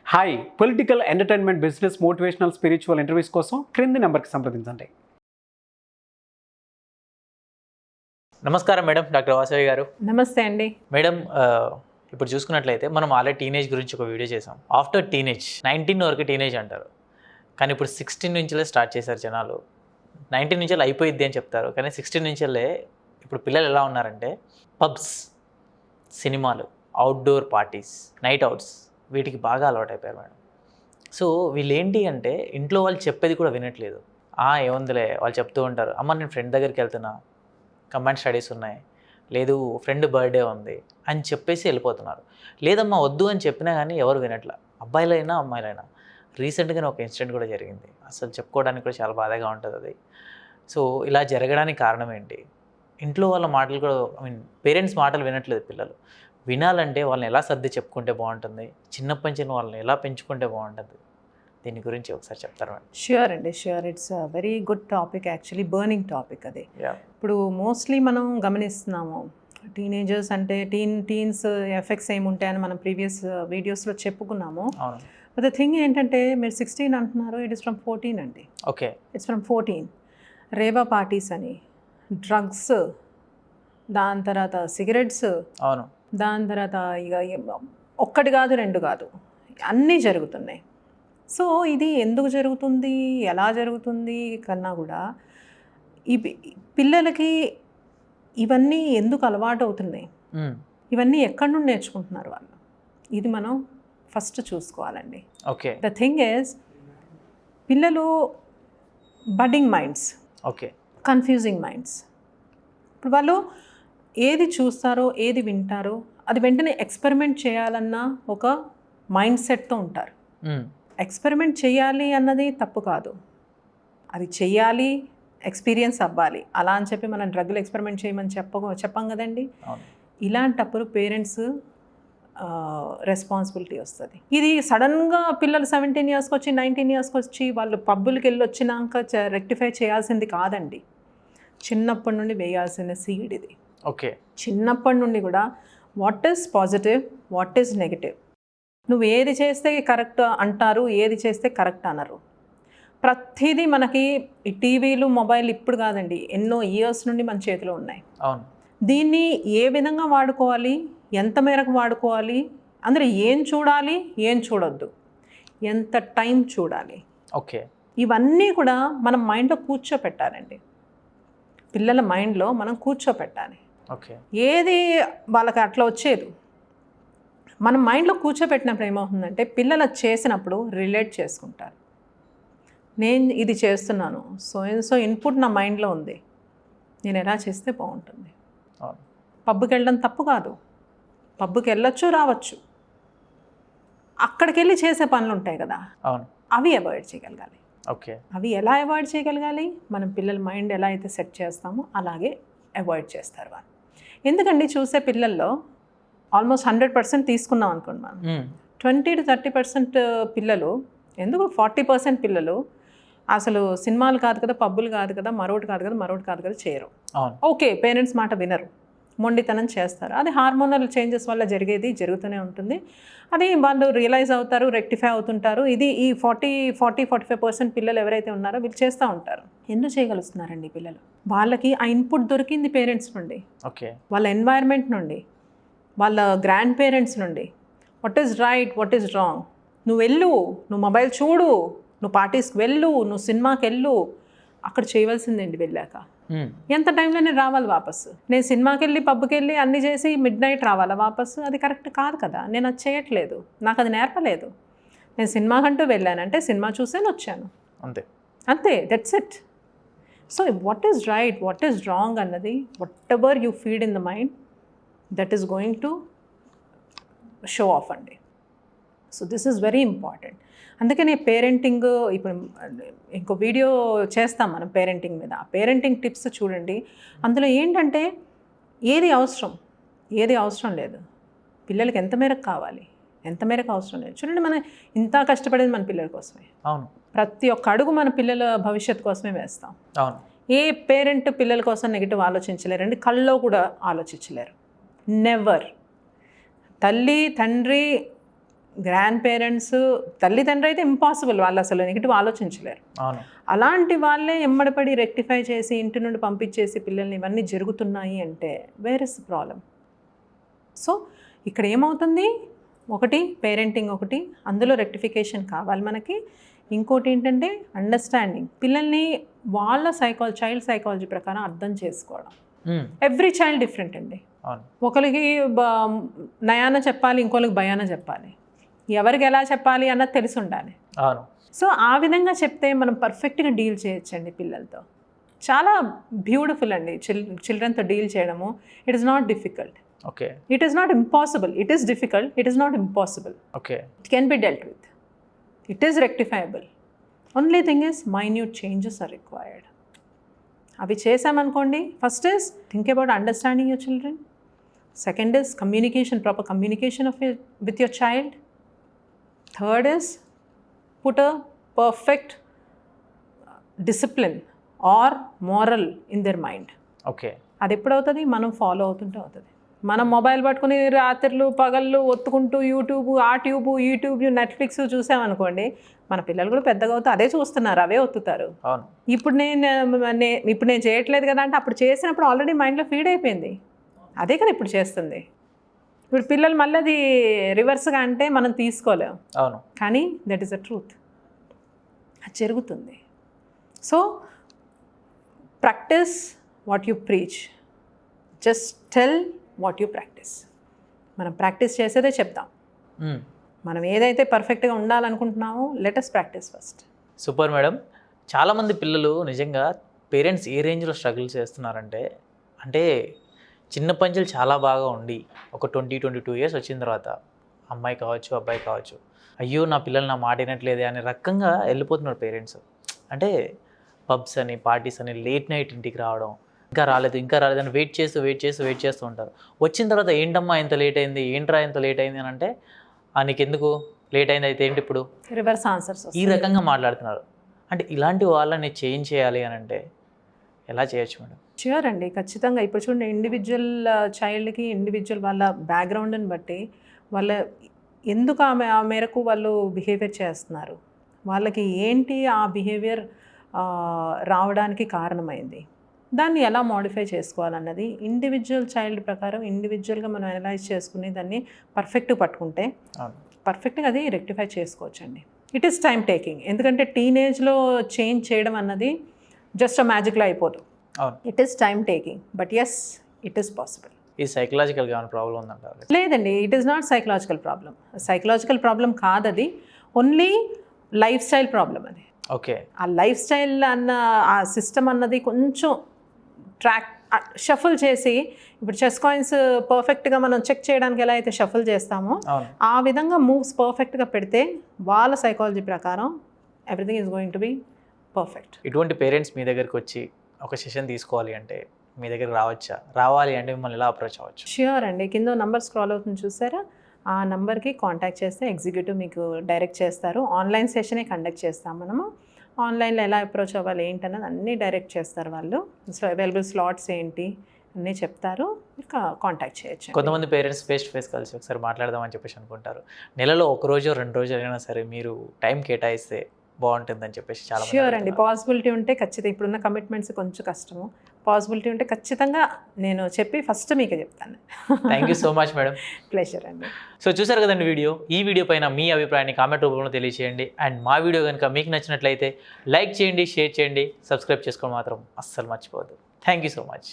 Hi, political, entertainment, business, motivational, spiritual interviews కోసం క్రింది నెంబర్కి సంప్రదించండి. నమస్కారం మేడం, డాక్టర్ వాసవి గారు. నమస్తే అండి. మేడం, ఇప్పుడు చూసుకున్నట్లయితే మనం ఆల్రెడీ టీనేజ్ గురించి ఒక వీడియో చేసాం. ఆఫ్టర్ టీనేజ్ 19 వరకు టీనేజ్ అంటారు, కానీ ఇప్పుడు 16 నుంచే స్టార్ట్ చేశారు జనాలు. 19 నుంచి అయిపోయిద్ది అని చెప్తారు, కానీ 16 నుంచే ఇప్పుడు పిల్లలు ఎలా ఉన్నారంటే పబ్స్, సినిమాలు, అవుట్డోర్ పార్టీస్, నైట్ అవుట్స్, వీటికి బాగా అలవాటైపోయారు మేడం. సో వీళ్ళు ఏంటి అంటే ఇంట్లో వాళ్ళు చెప్పేది కూడా వినట్లేదు. ఏముందిలే, వాళ్ళు చెప్తూ ఉంటారు, అమ్మ నేను ఫ్రెండ్ దగ్గరికి వెళ్తున్నా, కంబైన్డ్ స్టడీస్ ఉన్నాయి, లేదు ఫ్రెండ్ బర్త్డే ఉంది అని చెప్పేసి వెళ్ళిపోతున్నారు. లేదమ్మా వద్దు అని చెప్పినా కానీ ఎవరు వినట్లా, అబ్బాయిలైనా అమ్మాయిలైనా. రీసెంట్గానే ఒక ఇన్సిడెంట్ కూడా జరిగింది, అసలు చెప్పుకోవడానికి కూడా చాలా బాధగా ఉంటుంది అది. సో ఇలా జరగడానికి కారణం ఏంటి? ఇంట్లో వాళ్ళ మాటలు కూడా, పేరెంట్స్ మాటలు వినట్లేదు పిల్లలు. వినాలంటే వాళ్ళని ఎలా సర్ది చెప్పుకుంటే బాగుంటుంది, చిన్నప్పటి నుంచి వాళ్ళని ఎలా పెంచుకుంటే బాగుంటుంది, దీని గురించి ఒకసారి చెప్తారు మేడం? ష్యూర్ అండి, sure. It's a very good topic, actually burning topic అది. ఇప్పుడు మోస్ట్లీ మనం గమనిస్తున్నాము, టీనేజర్స్ అంటే టీన్స్ ఎఫెక్ట్స్ ఏముంటాయని మనం ప్రీవియస్ వీడియోస్లో చెప్పుకున్నాము. బట్ ద థింగ్ ఏంటంటే మీరు 16 అంటున్నారు, ఇట్ ఇస్ ఫ్రమ్ 14 అండి. Okay, it's from 14. Rave parties అని, డ్రగ్స్, దాని తర్వాత సిగరెట్స్, అవును, దాని తర్వాత ఇక ఒక్కటి కాదు రెండు కాదు అన్నీ జరుగుతున్నాయి. సో ఇది ఎందుకు జరుగుతుంది, ఎలా జరుగుతుంది కన్నా కూడా ఈ పిల్లలకి ఇవన్నీ ఎందుకు అలవాటు అవుతున్నాయి, ఇవన్నీ ఎక్కడి నుండి నేర్చుకుంటున్నారు వాళ్ళు, ఇది మనం ఫస్ట్ చూసుకోవాలండి. ఓకే, ద థింగ్ ఈజ్ పిల్లలు budding minds, okay, confusing minds. ఇప్పుడు వాళ్ళు ఏది చూస్తారో ఏది వింటారో అది వెంటనే ఎక్స్పెరిమెంట్ చేయాలన్న ఒక మైండ్ సెట్తో ఉంటారు. ఎక్స్పెరిమెంట్ చేయాలి అన్నది తప్పు కాదు, అది చెయ్యాలి, ఎక్స్పీరియన్స్ అవ్వాలి. అలా అని చెప్పి మనం డ్రగ్లు ఎక్స్పెరిమెంట్ చేయమని చెప్పం కదండి. ఇలాంటప్పుడు పేరెంట్స్ రెస్పాన్సిబిలిటీ వస్తుంది. ఇది సడన్గా పిల్లలు 17 ఇయర్స్కి వచ్చి 19 ఇయర్స్కి వచ్చి వాళ్ళు పబ్బులకి వెళ్ళి వచ్చినాక రెక్టిఫై చేయాల్సింది కాదండి. చిన్నప్పటి నుండి వేయాల్సిన సీడ్ ఇది. ఓకే, చిన్నప్పటి నుండి కూడా what is positive, what is negative, నువ్వు ఏది చేస్తే కరెక్ట్ అంటారు, ఏది చేస్తే కరెక్ట్ అనరు. ప్రతిదీ మనకి ఈ టీవీలు, మొబైల్ ఇప్పుడు కాదండి, ఎన్నో ఇయర్స్ నుండి మన చేతిలో ఉన్నాయి. అవును, దీన్ని ఏ విధంగా వాడుకోవాలి, ఎంత మేరకు వాడుకోవాలి, అందులో ఏం చూడాలి, ఏం చూడొద్దు, ఎంత టైం చూడాలి, ఓకే, ఇవన్నీ కూడా మనం మైండ్లో కూర్చోపెట్టాలండి. పిల్లల మైండ్లో మనం కూర్చోపెట్టాలి. ఓకే, ఏది వాళ్ళకి అట్లా వచ్చేది మనం మైండ్లో కూర్చోపెట్టినప్పుడు ఏమవుతుందంటే పిల్లలు చేసినప్పుడు రిలేట్ చేసుకుంటారు. నేను ఇది చేస్తున్నాను, సో ఇన్పుట్ నా మైండ్లో ఉంది, నేను ఎలా చేస్తే బాగుంటుంది. పబ్కి వెళ్ళడం తప్పు కాదు, పబ్కి వెళ్ళొచ్చు రావచ్చు, అక్కడికి వెళ్ళి చేసే పనులు ఉంటాయి కదా, అవి అవాయిడ్ చేయగలగాలి. ఓకే, అవి ఎలా అవాయిడ్ చేయగలగాలి, మనం పిల్లల మైండ్ ఎలా అయితే సెట్ చేస్తామో అలాగే అవాయిడ్ చేస్తారు వాళ్ళు. ఎందుకండి చూసే పిల్లల్లో ఆల్మోస్ట్ 100% తీసుకున్నాం అనుకోండి మనం, 20 to 30% పిల్లలు, ఎందుకు 40% పిల్లలు అసలు సినిమాలు కాదు కదా, పబ్బులు కాదు కదా, మరొకటి కాదు కదా చేయరు. ఓకే, పేరెంట్స్ మాట వినరు, మొండితనం చేస్తారు. అది హార్మోనల్ చేంజెస్ వల్ల జరుగుతూనే ఉంటుంది. అది వాళ్ళు రియలైజ్ అవుతారు, రెక్టిఫై అవుతుంటారు. ఇది ఈ 40-45% పిల్లలు ఎవరైతే ఉన్నారో వీళ్ళు చేస్తూ ఉంటారు. ఎందుకు చేయగలుగుతున్నారండి పిల్లలు? వాళ్ళకి ఆ ఇన్పుట్ దొరికింది పేరెంట్స్ నుండి, ఓకే, వాళ్ళ ఎన్వైర్న్మెంట్ నుండి, వాళ్ళ గ్రాండ్ పేరెంట్స్ నుండి. What is right, what is wrong, నువ్వు వెళ్ళు, నువ్వు మొబైల్ చూడు, నువ్వు పార్టీస్కి వెళ్ళు, నువ్వు సినిమాకి వెళ్ళు, అక్కడ చేయవలసిందండి. వెళ్ళాక ఎంత టైంలోనే రావాలి వాపసు. నేను సినిమాకి వెళ్ళి పబ్కి వెళ్ళి అన్నీ చేసి మిడ్-నైట్ రావాలా వాపసు? అది కరెక్ట్ కాదు కదా. నేను అది చేయట్లేదు, నాకు అది నేర్పలేదు. నేను సినిమాకంటూ వెళ్ళానంటే సినిమా చూసాను, వచ్చాను, అంతే, that's it. So what is right, what is wrong అన్నది whatever you feed in the mind, that is going to show off అండి. So this is very important. అందుకనే పేరెంటింగ్, ఇప్పుడు ఇంకో వీడియో చేస్తాం మనం పేరెంటింగ్ మీద. ఆ పేరెంటింగ్ టిప్స్ చూడండి. అందులో ఏంటంటే ఏది అవసరం లేదు, పిల్లలకి ఎంత మేరకు కావాలి, ఎంత మేరకు అవసరం లేదు. చూడండి, మనం ఇంత కష్టపడేది మన పిల్లల కోసమే. అవును, ప్రతి ఒక్క అడుగు మన పిల్లల భవిష్యత్తు కోసమే వేస్తాం. అవును, ఏ పేరెంట్ పిల్లల కోసం నెగిటివ్ ఆలోచించలేరండి, కల్లో కూడా ఆలోచించలేరు. నెవర్. తల్లి తండ్రి గ్రాండ్ పేరెంట్స్, తల్లిదండ్రులు అయితే ఇంపాసిబుల్, వాళ్ళు అసలు నెగిటివ్ ఆలోచించలేరు. అవును. అలాంటి వాళ్ళే ఎమ్మడిపడి రెక్టిఫై చేసి ఇంటి నుండి పంపించేసి పిల్లల్ని ఇవన్నీ జరుగుతున్నాయి అంటే where is the problem? So ఇక్కడ ఏమవుతుంది, ఒకటి పేరెంటింగ్, ఒకటి అందులో రెక్టిఫికేషన్ కావాలి మనకి. ఇంకోటి ఏంటంటే అండర్స్టాండింగ్, పిల్లల్ని వాళ్ళ చైల్డ్ సైకాలజీ ప్రకారం అర్థం చేసుకోవడం. ఎవ్రీ చైల్డ్ డిఫరెంట్ అండి. ఒకరికి నయాన చెప్పాలి, ఇంకోరికి భయాన చెప్పాలి, ఎవరికి ఎలా చెప్పాలి అన్నది తెలిసి ఉండాలి. సో ఆ విధంగా చెప్తే మనం పర్ఫెక్ట్గా డీల్ చేయొచ్చండి పిల్లలతో. చాలా బ్యూటిఫుల్ అండి చిల్డ్రన్తో డీల్ చేయడము. It is not difficult. Okay. It is not impossible. It is difficult. It is not impossible. Okay. It can be dealt with. It is rectifiable. Only thing is minute changes are required. అవి చేసామనుకోండి, first is think about understanding your children. Second is communication, proper communication with your child. Third is put a perfect discipline or moral in their mind. Okay. అది ఎప్పుడవుతుంది, మనం follow అవుతుంటే అవుతుంది. మనం mobile పట్టుకుని రాత్రులు పగళ్ళు ఒత్తుకుంటూ యూట్యూబ్ నెట్ఫ్లిక్స్ చూసామనుకోండి, మన పిల్లలు కూడా పెద్దగా అవుతూ అదే చూస్తున్నారు, అవే ఒత్తుతారు. ఇప్పుడు నేను చేయట్లేదు కదా అంటే అప్పుడు చేసినప్పుడు ఆల్రెడీ మైండ్లో ఫీడ్ అయిపోయింది. అదే కదా ఇప్పుడు చేస్తుంది. ఇప్పుడు పిల్లలు మళ్ళీ అది రివర్స్గా అంటే మనం తీసుకోలేము. అవును. కానీ దట్ ఈస్ ద ట్రూత్. అది జరుగుతుంది. So practice what you preach, just tell what you practice. మనం ప్రాక్టీస్ చేసేదే చెప్తాం. మనం ఏదైతే పర్ఫెక్ట్గా ఉండాలనుకుంటున్నామో let us practice first. Super madam. చాలామంది పిల్లలు నిజంగా పేరెంట్స్ ఏ రేంజ్లో స్ట్రగుల్ చేస్తున్నారంటే, అంటే చిన్న పంచులు చాలా బాగా ఉండి ఒక 22 ఇయర్స్ వచ్చిన తర్వాత అమ్మాయి కావచ్చు అబ్బాయి కావచ్చు, అయ్యో నా పిల్లలు నా మాట వినట్లేదే అనే రకంగా వెళ్ళిపోతున్నారు పేరెంట్స్. అంటే పబ్స్ అని పార్టీస్ అని లేట్ నైట్ ఇంటికి రావడం, ఇంకా రాలేదు అని వెయిట్ చేస్తూ ఉంటారు. వచ్చిన తర్వాత ఏంటమ్మా ఇంత లేట్ అయింది, ఏంట్రా ఇంత లేట్ అయింది అని అంటే, నీకెందుకు లేట్ అయింది అయితే ఏంటి ఇప్పుడు, రివర్స్ ఆన్సర్స్ ఈ రకంగా మాట్లాడుతున్నారు. అంటే ఇలాంటి వాళ్ళని చేంజ్ చేయాలి అని అంటే ఎలా చేయొచ్చు మేడం? ష్యూర్ అండి, ఖచ్చితంగా. ఇప్పుడు చూడండి, ఇండివిజువల్ చైల్డ్కి ఇండివిజువల్ వాళ్ళ బ్యాక్గ్రౌండ్ని బట్టి వాళ్ళ ఎందుకు ఆ మేరకు వాళ్ళు బిహేవియర్ చేస్తున్నారు, వాళ్ళకి ఏంటి ఆ బిహేవియర్ రావడానికి కారణమైంది, దాన్ని ఎలా మోడిఫై చేసుకోవాలన్నది ఇండివిజువల్ చైల్డ్ ప్రకారం ఇండివిజువల్గా మనం అనలైజ్ చేసుకుని దాన్ని పర్ఫెక్ట్గా పట్టుకుంటే పర్ఫెక్ట్గా అది రెక్టిఫై చేసుకోవచ్చండి. It is time taking. ఎందుకంటే టీనేజ్లో చేంజ్ చేయడం అన్నది జస్ట్ మ్యాజిక్లో అయిపోదు. It is time taking, but yes it is possible. ఈ సైకలాజికల్గా ఏమైనా ప్రాబ్లం ఉందంటారు? లేదండి, it is not psychological problem. Psychological problem కాదు అది, ఓన్లీ లైఫ్ స్టైల్ ప్రాబ్లం అది. ఓకే. ఆ లైఫ్ స్టైల్ అన్న ఆ సిస్టమ్ అన్నది కొంచెం ట్రాక్ షఫుల్ చేసి, ఇప్పుడు చెస్ కాయిన్స్ పర్ఫెక్ట్గా మనం చెక్ చేయడానికి ఎలా అయితే షఫుల్ చేస్తామో ఆ విధంగా మూవ్స్ పర్ఫెక్ట్గా పెడితే వాళ్ళ సైకాలజీ ప్రకారం everything is going to be perfect. ఇటువంటి పేరెంట్స్ మీ దగ్గరికి వచ్చి ఒక సెషన్ తీసుకోవాలి అంటే మీ దగ్గరికి రావాలి అంటే మిమ్మల్ని ఎలా అప్రోచ్ అవ్వచ్చు? ష్యూర్ అండి, కింద నంబర్ స్క్రాల్ అవుతుంది చూసారా, ఆ నెంబర్కి కాంటాక్ట్ చేస్తే ఎగ్జిక్యూటివ్ మీకు డైరెక్ట్ చేస్తారు. ఆన్లైన్ సెషనే కండక్ట్ చేస్తాం మనము. ఆన్లైన్లో ఎలా అప్రోచ్ అవ్వాలి ఏంటన్నది అన్నీ డైరెక్ట్ చేస్తారు వాళ్ళు. సో అవైలబుల్ స్లాట్స్ ఏంటి అన్నీ చెప్తారు, మీరు కాంటాక్ట్ చేయొచ్చు. కొంతమంది పేరెంట్స్ ఫేస్ టు ఫేస్ కలిసి ఒకసారి మాట్లాడదామని చెప్పేసి అనుకుంటారు. నెలలో 1 రోజు 2 రోజులు అయినా సరే మీరు టైం కేటాయిస్తే బాగుంటుందని చెప్పేసి చాలా. ష్యూర్ అండి, పాసిబిలిటీ ఉంటే ఖచ్చితంగా. ఇప్పుడున్న కమిట్మెంట్స్ కొంచెం కష్టము, పాసిబిలిటీ ఉంటే ఖచ్చితంగా నేను చెప్పి ఫస్ట్ మీకే చెప్తాను. Thank you so much madam. Pleasure అండి. సో చూసారు కదండి వీడియో. ఈ వీడియో పైన మీ అభిప్రాయాన్ని కామెంట్ రూపంలో తెలియజేయండి. అండ్ మా వీడియో కనుక మీకు నచ్చినట్లయితే లైక్ చేయండి, షేర్ చేయండి, సబ్స్క్రైబ్ చేసుకోవడం మాత్రం అస్సలు మర్చిపోవద్దు. Thank you so much.